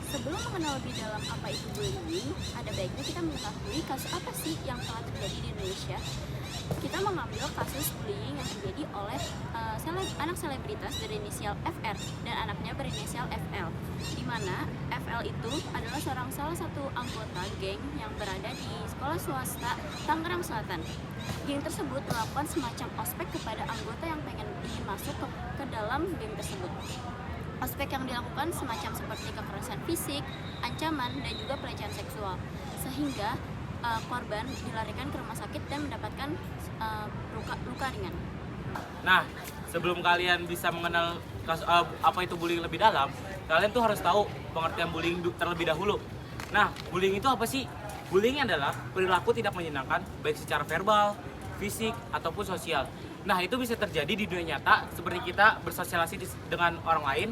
Sebelum mengenal lebih dalam apa itu bullying, ada baiknya kita mengetahui kasus apa sih yang telah terjadi di Indonesia. Kita mengambil kasus bullying yang terjadi oleh anak selebritas berinisial FR dan anaknya berinisial FL, di mana FL itu adalah salah satu anggota geng yang berada di sekolah swasta Tangerang Selatan. Geng tersebut melakukan semacam ospek kepada anggota yang ingin masuk ke dalam geng tersebut. Ospek yang dilakukan semacam seperti kekerasan fisik, ancaman, dan juga pelecehan seksual, sehingga korban dilarikan ke rumah sakit dan mendapatkan luka ringan. Nah, sebelum kalian bisa mengenal apa itu bullying lebih dalam, kalian tuh harus tahu pengertian bullying terlebih dahulu. Nah, bullying itu apa sih? Bullying adalah perilaku tidak menyenangkan baik secara verbal, fisik, ataupun sosial. Nah, itu bisa terjadi di dunia nyata seperti kita bersosialisasi dengan orang lain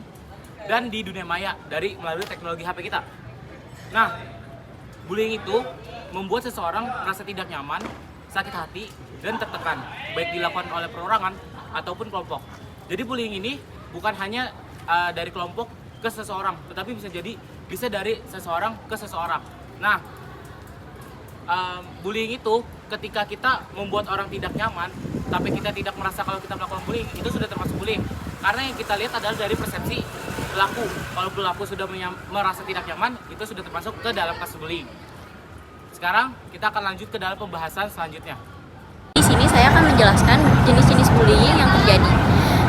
dan di dunia maya melalui teknologi HP kita. Nah, bullying itu membuat seseorang merasa tidak nyaman, sakit hati, dan tertekan, baik dilakukan oleh perorangan ataupun kelompok. Jadi bullying ini bukan hanya dari kelompok ke seseorang, tetapi bisa dari seseorang ke seseorang. Nah, bullying itu ketika kita membuat orang tidak nyaman, tapi kita tidak merasa kalau kita melakukan bullying, itu sudah termasuk bullying. Karena yang kita lihat adalah dari persepsi pelaku. Kalau pelaku sudah merasa tidak nyaman, itu sudah termasuk ke dalam kasus bullying. Sekarang kita akan lanjut ke dalam pembahasan selanjutnya. Di sini saya akan menjelaskan jenis-jenis bullying yang terjadi.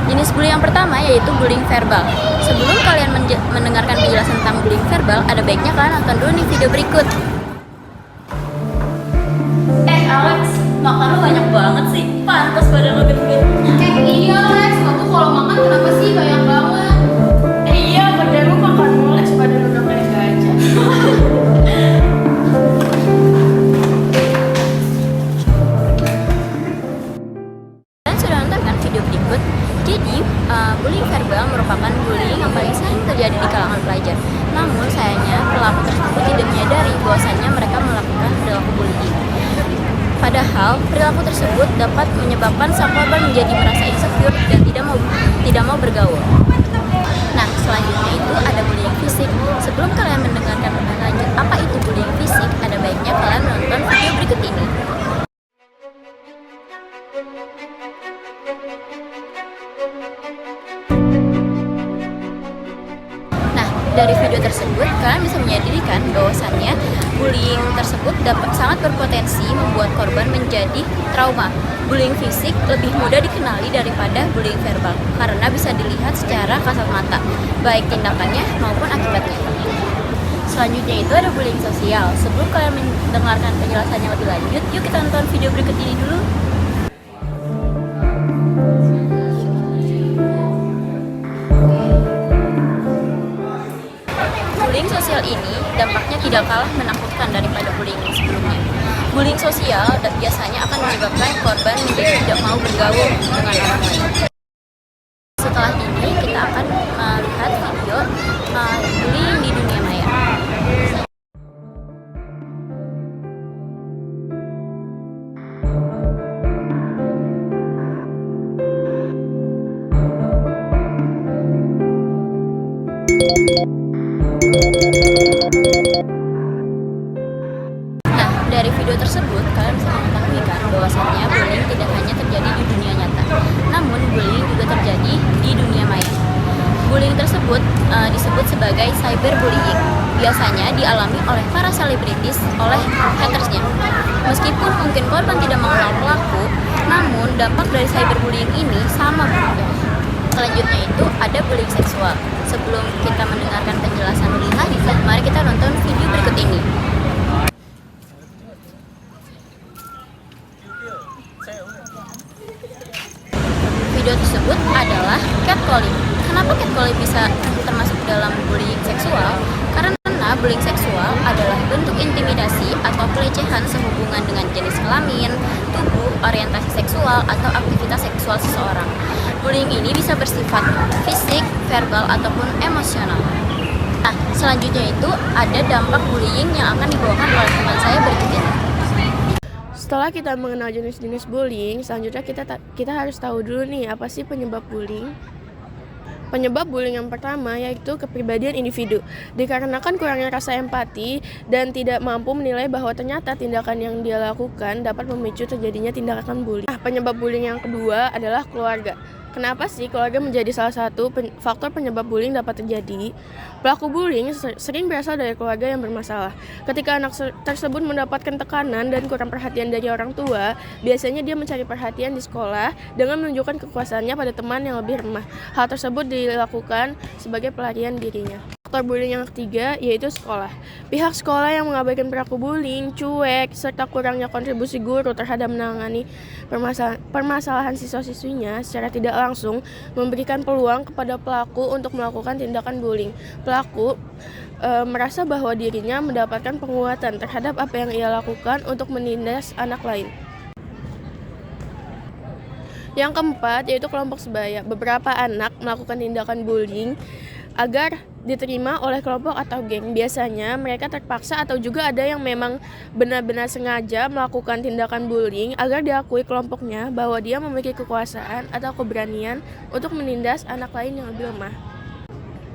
Jenis bullying yang pertama yaitu bullying verbal. Sebelum kalian mendengarkan penjelasan tentang bullying verbal, ada baiknya kalian nonton dulu nih video berikut. Alex, makan lu banyak banget sih. Pantas badan lu gede. Iya Lex, kamu kalau makan kenapa sih banyak banget? Iya, bener, lu makan mulu, Lex, badan lu udah kayak gajah. Kalian sudah nonton kan video berikut? Jadi, bullying verbal merupakan bullying yang paling sering terjadi di kalangan pelajar. Namun, sayangnya pelaku tersebut tidak menyadari bahwasannya mereka melakukan perilaku bullying. Padahal, perilaku tersebut dapat menyebabkan sang korban menjadi merasa insecure dan tidak mau bergaul. Nah, selanjutnya itu ada bullying fisik. Sebelum kalian mendengarkan lebih lanjut apa itu bullying fisik, ada baiknya kalian menonton video berikut ini. Nah, dari video tersebut kalian bisa menyadarikan bahwasannya bullying tersebut sangat berpotensi membuat korban menjadi trauma. Bullying fisik lebih mudah dikenali daripada bullying verbal karena bisa dilihat secara kasat mata, baik tindakannya maupun akibatnya. Selanjutnya itu ada bullying sosial. Sebelum kalian mendengarkan penjelasannya lebih lanjut, yuk kita nonton video berikut ini dulu. Bullying sosial ini dampaknya tidak kalah menakutkan daripada bullying sebelumnya. Bullying sosial biasanya akan menyebabkan korban menjadi tidak mau bergaul dengan orang lain. Setelah ini kita akan melihat video bullying di dunia maya. Nah, dari video tersebut kalian bisa mengetahui kan bahwasannya bullying tidak hanya terjadi di dunia nyata, namun bullying juga terjadi di dunia maya. Bullying tersebut disebut sebagai cyberbullying. Biasanya dialami oleh para selebritis oleh hatersnya. Meskipun mungkin korban tidak mengenal pelaku, namun dampak dari cyberbullying ini sama buruknya. Selanjutnya itu ada bullying seksual. Sebelum kita mendengarkan penjelasan lebih lanjut, mari kita nonton video berikut ini. Video tersebut adalah catcalling. Kenapa catcalling bisa termasuk dalam bullying seksual? Karena bullying seksual adalah bentuk intimidasi atau pelecehan sehubungan dengan jenis kelamin, tubuh, orientasi seksual, atau aktivitas seksual seseorang. Bullying ini bisa bersifat fisik, verbal, ataupun emosional. Nah, selanjutnya itu ada dampak bullying yang akan dibawakan oleh teman saya berikut ini. Setelah kita mengenal jenis-jenis bullying, selanjutnya kita harus tahu dulu nih apa sih penyebab bullying. Penyebab bullying yang pertama yaitu kepribadian individu. Dikarenakan kurangnya rasa empati dan tidak mampu menilai bahwa ternyata tindakan yang dia lakukan dapat memicu terjadinya tindakan bullying. Penyebab bullying yang kedua adalah keluarga. Kenapa sih keluarga menjadi salah satu faktor penyebab bullying dapat terjadi? Pelaku bullying sering berasal dari keluarga yang bermasalah. Ketika anak tersebut mendapatkan tekanan dan kurang perhatian dari orang tua, biasanya dia mencari perhatian di sekolah dengan menunjukkan kekuasaannya pada teman yang lebih remah. Hal tersebut dilakukan sebagai pelarian dirinya. Faktor bullying yang ketiga yaitu sekolah. Pihak sekolah yang mengabaikan pelaku bullying, cuek, serta kurangnya kontribusi guru terhadap menangani permasalahan siswa-siswinya secara tidak langsung memberikan peluang kepada pelaku untuk melakukan tindakan bullying. Pelaku merasa bahwa dirinya mendapatkan penguatan terhadap apa yang ia lakukan untuk menindas anak lain. Yang keempat yaitu kelompok sebaya. Beberapa anak melakukan tindakan bullying agar diterima oleh kelompok atau geng. Biasanya mereka terpaksa atau juga ada yang memang benar-benar sengaja melakukan tindakan bullying agar diakui kelompoknya bahwa dia memiliki kekuasaan atau keberanian untuk menindas anak lain yang lebih lemah.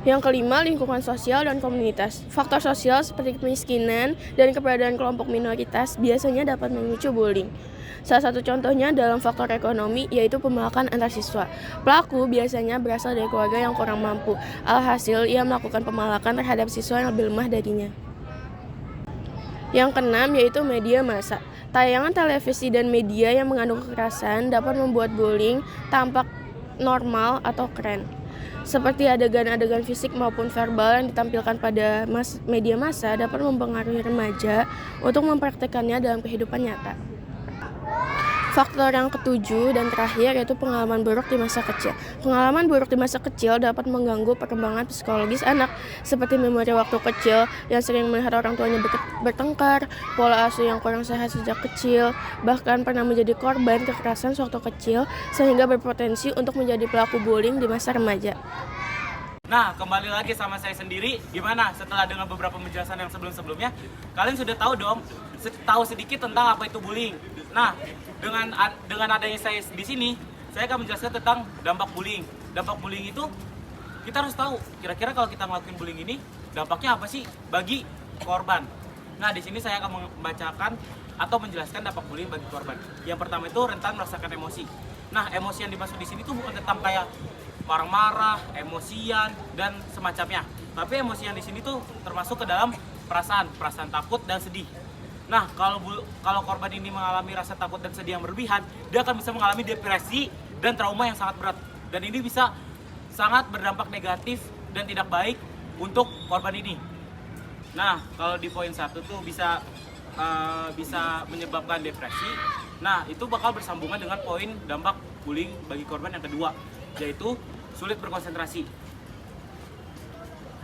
Yang kelima, lingkungan sosial dan komunitas. Faktor sosial seperti kemiskinan dan keberadaan kelompok minoritas biasanya dapat memicu bullying. Salah satu contohnya dalam faktor ekonomi yaitu pemalakan antar siswa. Pelaku biasanya berasal dari keluarga yang kurang mampu. Alhasil, ia melakukan pemalakan terhadap siswa yang lebih lemah darinya. Yang keenam yaitu media massa. Tayangan televisi dan media yang mengandung kekerasan dapat membuat bullying tampak normal atau keren. Seperti adegan-adegan fisik maupun verbal yang ditampilkan pada media massa dapat mempengaruhi remaja untuk mempraktekannya dalam kehidupan nyata. Faktor yang ketujuh dan terakhir yaitu pengalaman buruk di masa kecil. Pengalaman buruk di masa kecil dapat mengganggu perkembangan psikologis anak, seperti memori waktu kecil yang sering melihat orang tuanya bertengkar, pola asuh yang kurang sehat sejak kecil, bahkan pernah menjadi korban kekerasan sewaktu kecil, sehingga berpotensi untuk menjadi pelaku bullying di masa remaja. Nah, kembali lagi sama saya sendiri. Gimana setelah dengan beberapa penjelasan yang sebelum-sebelumnya? Kalian sudah tahu dong, tahu sedikit tentang apa itu bullying. Nah, dengan adanya saya di sini, saya akan menjelaskan tentang dampak bullying. Dampak bullying itu kita harus tahu kira-kira kalau kita ngelakuin bullying ini dampaknya apa sih bagi korban. Nah, di sini saya akan membacakan atau menjelaskan dampak bullying bagi korban. Yang pertama itu rentan merasakan emosi. Nah, emosi yang dimaksud di sini tuh bukan tentang kayak marah-marah, emosian dan semacamnya. Tapi emosi yang di sini tuh termasuk ke dalam perasaan takut dan sedih. Nah, kalau korban ini mengalami rasa takut dan sedih yang berlebihan, dia akan bisa mengalami depresi dan trauma yang sangat berat. Dan ini bisa sangat berdampak negatif dan tidak baik untuk korban ini. Nah, kalau di poin 1 tuh bisa menyebabkan depresi. Nah, itu bakal bersambungan dengan poin dampak bullying bagi korban yang kedua, yaitu sulit berkonsentrasi.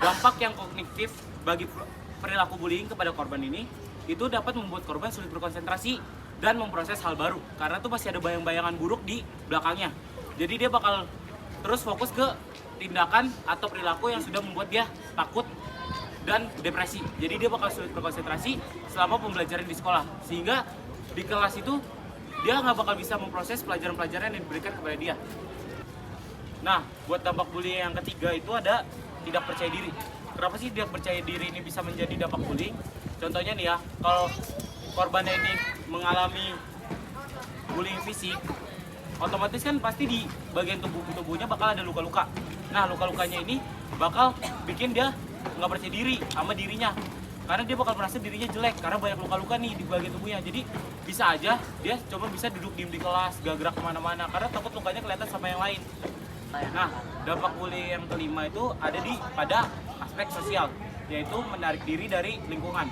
Dampak yang kognitif bagi perilaku bullying kepada korban ini itu dapat membuat korban sulit berkonsentrasi dan memproses hal baru karena tuh pasti ada bayang-bayangan buruk di belakangnya. Jadi dia bakal terus fokus ke tindakan atau perilaku yang sudah membuat dia takut dan depresi. Jadi dia bakal sulit berkonsentrasi selama pembelajaran di sekolah, sehingga di kelas itu dia nggak bakal bisa memproses pelajaran-pelajaran yang diberikan kepada dia. Nah, buat dampak bullying yang ketiga itu ada tidak percaya diri. Kenapa sih tidak percaya diri ini bisa menjadi dampak bullying? Contohnya nih ya, kalau korbannya ini mengalami bullying fisik, otomatis kan pasti di bagian tubuhnya bakal ada luka-luka. Nah, luka-lukanya ini bakal bikin dia nggak percaya diri sama dirinya, karena dia bakal merasa dirinya jelek karena banyak luka-luka nih di bagian tubuhnya. Jadi bisa aja dia coba bisa duduk diem di kelas, gak gerak kemana-mana karena takut lukanya kelihatan sama yang lain. Nah, dampak bullying yang kelima itu ada pada aspek sosial, yaitu menarik diri dari lingkungan.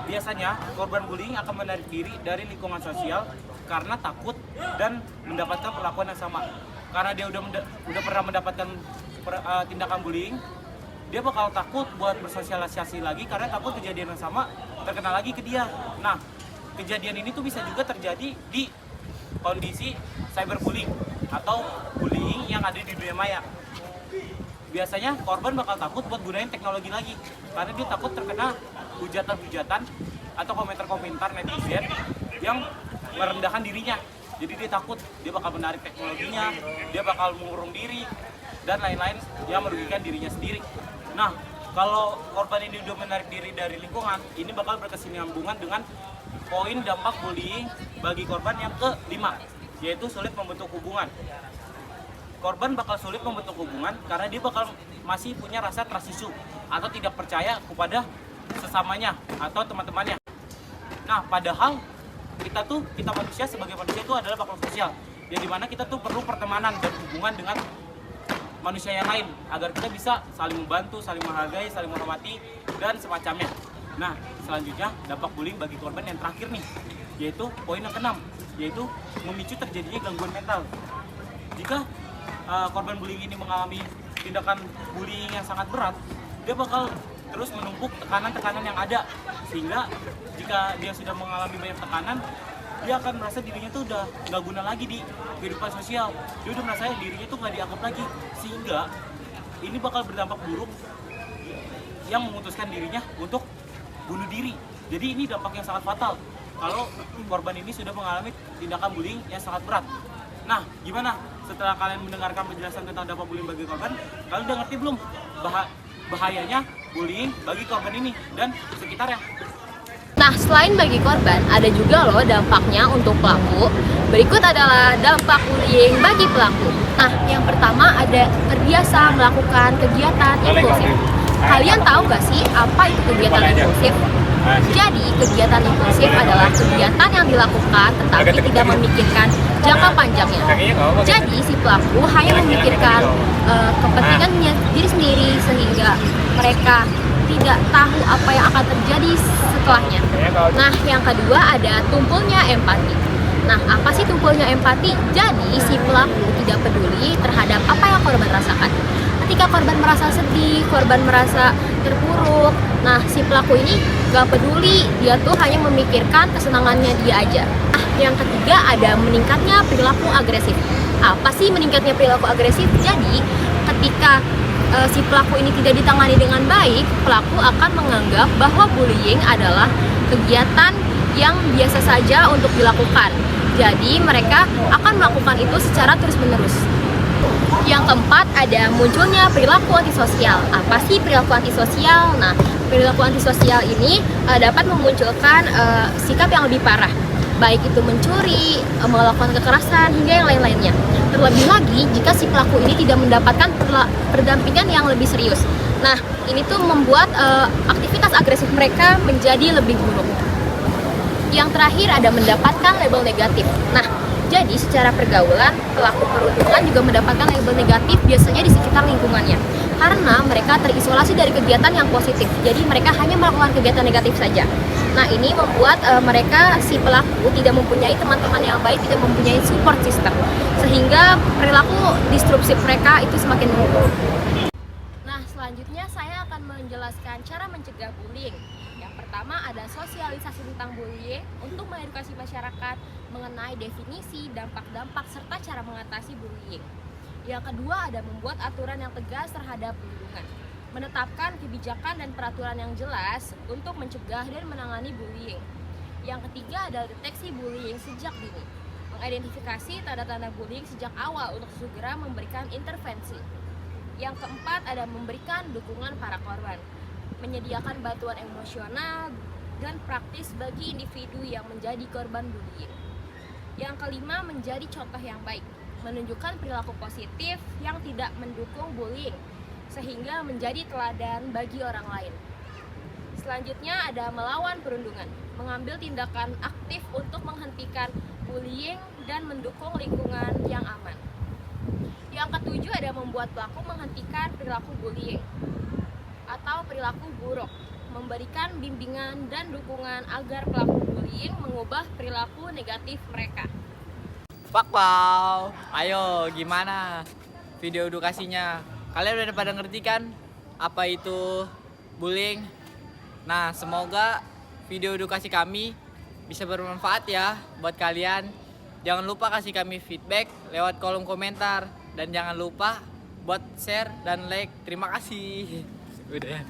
Biasanya korban bullying akan menarik diri dari lingkungan sosial karena takut dan mendapatkan perlakuan yang sama. Karena dia udah pernah mendapatkan tindakan bullying, dia bakal takut buat bersosialisasi lagi karena takut kejadian yang sama terkena lagi ke dia. Nah, kejadian ini tuh bisa juga terjadi di kondisi cyberbullying atau bullying yang ada di dunia maya. Biasanya korban bakal takut buat gunain teknologi lagi karena dia takut terkena hujatan-hujatan atau komentar-komentar netizen yang merendahkan dirinya. Jadi dia takut, dia bakal menarik teknologinya, dia bakal mengurung diri dan lain-lain yang merugikan dirinya sendiri. Nah, kalau korban ini udah menarik diri dari lingkungan, ini bakal berkesinambungan dengan poin dampak bullying bagi korban yang kelima, yaitu sulit membentuk hubungan. Korban bakal sulit membentuk hubungan karena dia bakal masih punya rasa trust issue atau tidak percaya kepada sesamanya atau teman-temannya. Nah, padahal kita manusia sebagai manusia itu adalah makhluk sosial, yang dimana kita tuh perlu pertemanan dan hubungan dengan manusia yang lain agar kita bisa saling membantu, saling menghargai, saling menghormati dan semacamnya. Nah, selanjutnya dampak bullying bagi korban yang terakhir nih, yaitu poin yang keenam, yaitu memicu terjadinya gangguan mental. Jika korban bullying ini mengalami tindakan bullying yang sangat berat, dia bakal terus menumpuk tekanan-tekanan yang ada, sehingga jika dia sudah mengalami banyak tekanan, dia akan merasa dirinya tuh udah nggak guna lagi di kehidupan sosial. Dia udah merasa dirinya tuh nggak dianggap lagi, sehingga ini bakal berdampak buruk yang memutuskan dirinya untuk bunuh diri. Jadi ini dampak yang sangat fatal kalau korban ini sudah mengalami tindakan bullying yang sangat berat. Nah, gimana setelah kalian mendengarkan penjelasan tentang dampak bullying bagi korban? Kalian udah ngerti belum bahayanya bullying bagi korban ini dan sekitarnya? Nah, selain bagi korban, ada juga loh dampaknya untuk pelaku. Berikut adalah dampak bullying bagi pelaku. Nah, yang pertama ada terbiasa melakukan kegiatan impulsif. Kalian tahu gak sih apa itu kegiatan impulsif? Jadi, kegiatan impulsif adalah kegiatan yang dilakukan tetapi tidak memikirkan jangka panjangnya. Jadi, si pelaku hanya memikirkan kepentingannya diri sendiri sehingga mereka tidak tahu apa yang akan terjadi setelahnya. Nah, yang kedua ada tumpulnya empati. Nah, apa sih tumpulnya empati? Jadi, si pelaku tidak peduli terhadap apa yang korban rasakan. Ketika korban merasa sedih, korban merasa terpuruk, nah si pelaku ini gak peduli, dia tuh hanya memikirkan kesenangannya dia aja. Nah, yang ketiga ada meningkatnya perilaku agresif. Apa sih meningkatnya perilaku agresif? Jadi, ketika si pelaku ini tidak ditangani dengan baik, pelaku akan menganggap bahwa bullying adalah kegiatan yang biasa saja untuk dilakukan. Jadi, mereka akan melakukan itu secara terus-menerus. Yang keempat ada munculnya perilaku antisosial. Apa sih perilaku antisosial? Nah, perilaku antisosial ini dapat memunculkan sikap yang lebih parah, baik itu mencuri, melakukan kekerasan, hingga yang lain-lainnya. Terlebih lagi jika si pelaku ini tidak mendapatkan pendampingan yang lebih serius. Nah, ini tuh membuat aktivitas agresif mereka menjadi lebih buruk. Yang terakhir ada mendapatkan label negatif. Nah, jadi secara pergaulan, pelaku perundungan juga mendapatkan label negatif biasanya di sekitar lingkungannya. Karena mereka terisolasi dari kegiatan yang positif. Jadi mereka hanya melakukan kegiatan negatif saja. Nah, ini membuat mereka, si pelaku tidak mempunyai teman-teman yang baik, tidak mempunyai support system. Sehingga perilaku disrupsi mereka itu semakin menurun. Nah, selanjutnya saya akan menjelaskan cara mencegah bullying. Yang pertama ada sosialisasi tentang bullying untuk mengedukasi masyarakat mengenai definisi, dampak-dampak, serta cara mengatasi bullying. Yang kedua ada membuat aturan yang tegas terhadap perundungan. Menetapkan kebijakan dan peraturan yang jelas untuk mencegah dan menangani bullying. Yang ketiga adalah deteksi bullying sejak dini. Mengidentifikasi tanda-tanda bullying sejak awal untuk segera memberikan intervensi. Yang keempat ada memberikan dukungan para korban. Menyediakan bantuan emosional dan praktis bagi individu yang menjadi korban bullying. Yang kelima, menjadi contoh yang baik, menunjukkan perilaku positif yang tidak mendukung bullying, sehingga menjadi teladan bagi orang lain. Selanjutnya ada melawan perundungan, mengambil tindakan aktif untuk menghentikan bullying dan mendukung lingkungan yang aman. Yang ketujuh ada membuat pelaku menghentikan perilaku bullying atau perilaku buruk, memberikan bimbingan dan dukungan agar pelaku bullying mengubah perilaku negatif mereka. Wow, ayo gimana video edukasinya? Kalian udah pada ngerti kan apa itu bullying? Nah, semoga video edukasi kami bisa bermanfaat ya buat kalian. Jangan lupa kasih kami feedback lewat kolom komentar dan jangan lupa buat share dan like. Terima kasih. Udah.